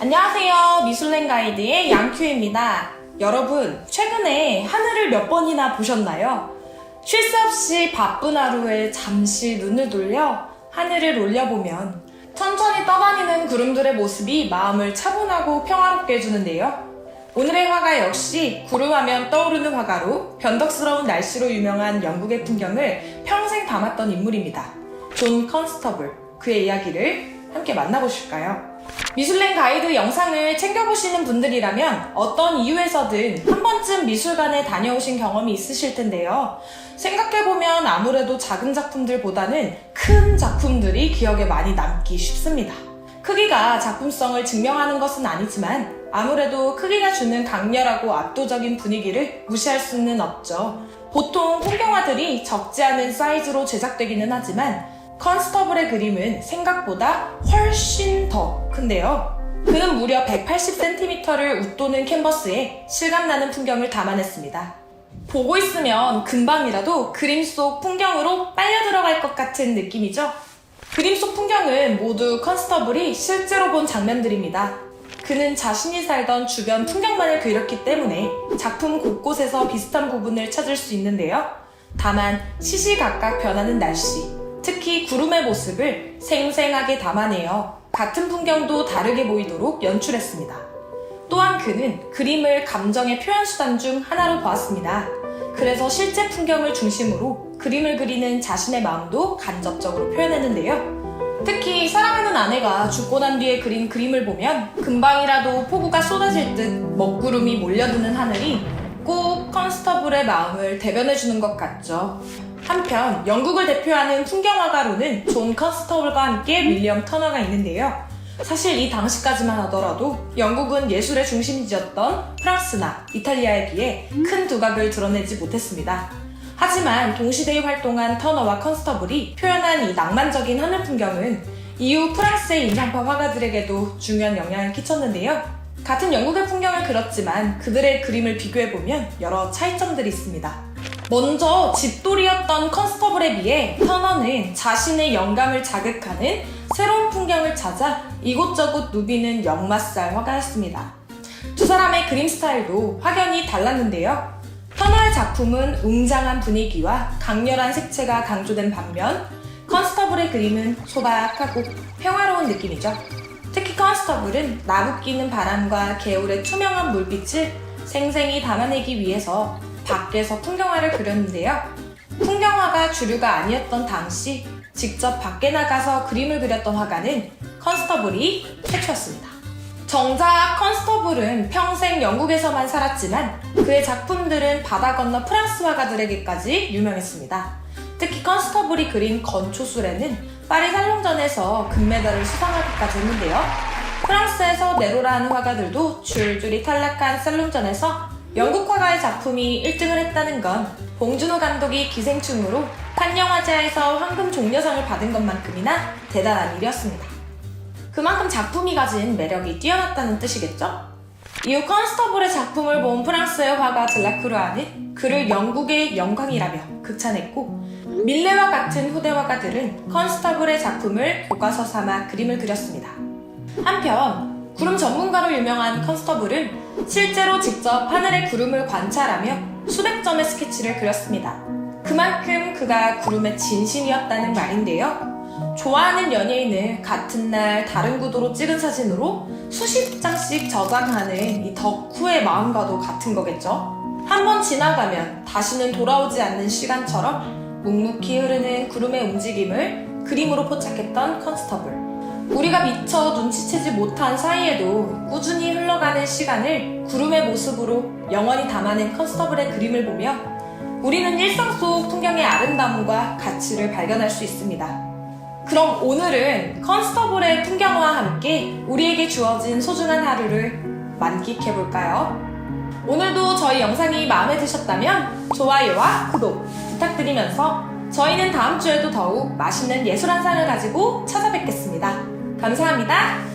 안녕하세요. 미슐랭 가이드의 양큐입니다. 여러분, 최근에 하늘을 몇 번이나 보셨나요? 쉴 새 없이 바쁜 하루에 잠시 눈을 돌려 하늘을 올려보면 천천히 떠다니는 구름들의 모습이 마음을 차분하고 평화롭게 해주는데요. 오늘의 화가 역시 구름하면 떠오르는 화가로 변덕스러운 날씨로 유명한 영국의 풍경을 평생 담았던 인물입니다. 존 컨스터블, 그의 이야기를 함께 만나보실까요? 미슐랭 가이드 영상을 챙겨보시는 분들이라면 어떤 이유에서든 한 번쯤 미술관에 다녀오신 경험이 있으실 텐데요. 생각해보면 아무래도 작은 작품들보다는 큰 작품들이 기억에 많이 남기 쉽습니다. 크기가 작품성을 증명하는 것은 아니지만 아무래도 크기가 주는 강렬하고 압도적인 분위기를 무시할 수는 없죠. 보통 풍경화들이 적지 않은 사이즈로 제작되기는 하지만 컨스터블의 그림은 생각보다 훨씬 더 큰데요. 그는 무려 180cm를 웃도는 캔버스에 실감나는 풍경을 담아냈습니다. 보고 있으면 금방이라도 그림 속 풍경으로 빨려 들어갈 것 같은 느낌이죠? 그림 속 풍경은 모두 컨스터블이 실제로 본 장면들입니다. 그는 자신이 살던 주변 풍경만을 그렸기 때문에 작품 곳곳에서 비슷한 부분을 찾을 수 있는데요. 다만 시시각각 변하는 날씨, 특히 구름의 모습을 생생하게 담아내어 같은 풍경도 다르게 보이도록 연출했습니다. 또한 그는 그림을 감정의 표현 수단 중 하나로 보았습니다. 그래서 실제 풍경을 중심으로 그림을 그리는 자신의 마음도 간접적으로 표현했는데요. 특히 사랑하는 아내가 죽고 난 뒤에 그린 그림을 보면 금방이라도 폭우가 쏟아질 듯 먹구름이 몰려드는 하늘이 꼭 컨스터블의 마음을 대변해주는 것 같죠. 한편 영국을 대표하는 풍경화가로는 존 컨스터블과 함께 윌리엄 터너가 있는데요. 사실 이 당시까지만 하더라도 영국은 예술의 중심지였던 프랑스나 이탈리아에 비해 큰 두각을 드러내지 못했습니다. 하지만 동시대에 활동한 터너와 컨스터블이 표현한 이 낭만적인 하늘 풍경은 이후 프랑스의 인상파 화가들에게도 중요한 영향을 끼쳤는데요. 같은 영국의 풍경을 그렸지만 그들의 그림을 비교해보면 여러 차이점들이 있습니다. 먼저 집돌이였던 컨스터블에 비해 터너는 자신의 영감을 자극하는 새로운 풍경을 찾아 이곳저곳 누비는 역마살 화가였습니다. 두 사람의 그림 스타일도 확연히 달랐는데요. 터너의 작품은 웅장한 분위기와 강렬한 색채가 강조된 반면 컨스터블의 그림은 소박하고 평화로운 느낌이죠. 특히 컨스터블은 나부끼는 바람과 개울의 투명한 물빛을 생생히 담아내기 위해서 밖에서 풍경화를 그렸는데요. 풍경화가 주류가 아니었던 당시 직접 밖에 나가서 그림을 그렸던 화가는 컨스터블이 최초였습니다. 정작 컨스터블은 평생 영국에서만 살았지만 그의 작품들은 바다 건너 프랑스 화가들에게까지 유명했습니다. 특히 컨스터블이 그린 건초술에는 파리 살롱전에서 금메달을 수상하기까지 했는데요. 프랑스에서 네로라는 화가들도 줄줄이 탈락한 살롱전에서 영국 화가의 작품이 1등을 했다는 건 봉준호 감독이 기생충으로 칸 영화제에서 황금 종려상을 받은 것만큼이나 대단한 일이었습니다. 그만큼 작품이 가진 매력이 뛰어났다는 뜻이겠죠? 이후 컨스터블의 작품을 본 프랑스의 화가 들라크루아는 그를 영국의 영광이라며 극찬했고 밀레와 같은 후대 화가들은 컨스터블의 작품을 교과서 삼아 그림을 그렸습니다. 한편 구름 전문가로 유명한 컨스터블은 실제로 직접 하늘의 구름을 관찰하며 수백 점의 스케치를 그렸습니다. 그만큼 그가 구름의 진심이었다는 말인데요. 좋아하는 연예인을 같은 날 다른 구도로 찍은 사진으로 수십 장씩 저장하는 이 덕후의 마음과도 같은 거겠죠. 한번 지나가면 다시는 돌아오지 않는 시간처럼 묵묵히 흐르는 구름의 움직임을 그림으로 포착했던 컨스터블. 우리가 미처 눈치채지 못한 사이에도 꾸준히 흘러가는 시간을 구름의 모습으로 영원히 담아낸 컨스터블의 그림을 보며 우리는 일상 속 풍경의 아름다움과 가치를 발견할 수 있습니다. 그럼 오늘은 컨스터블의 풍경화와 함께 우리에게 주어진 소중한 하루를 만끽해볼까요? 오늘도 저희 영상이 마음에 드셨다면 좋아요와 구독 부탁드리면서 저희는 다음 주에도 더욱 맛있는 예술 한 상을 가지고 찾아뵙겠습니다. 감사합니다.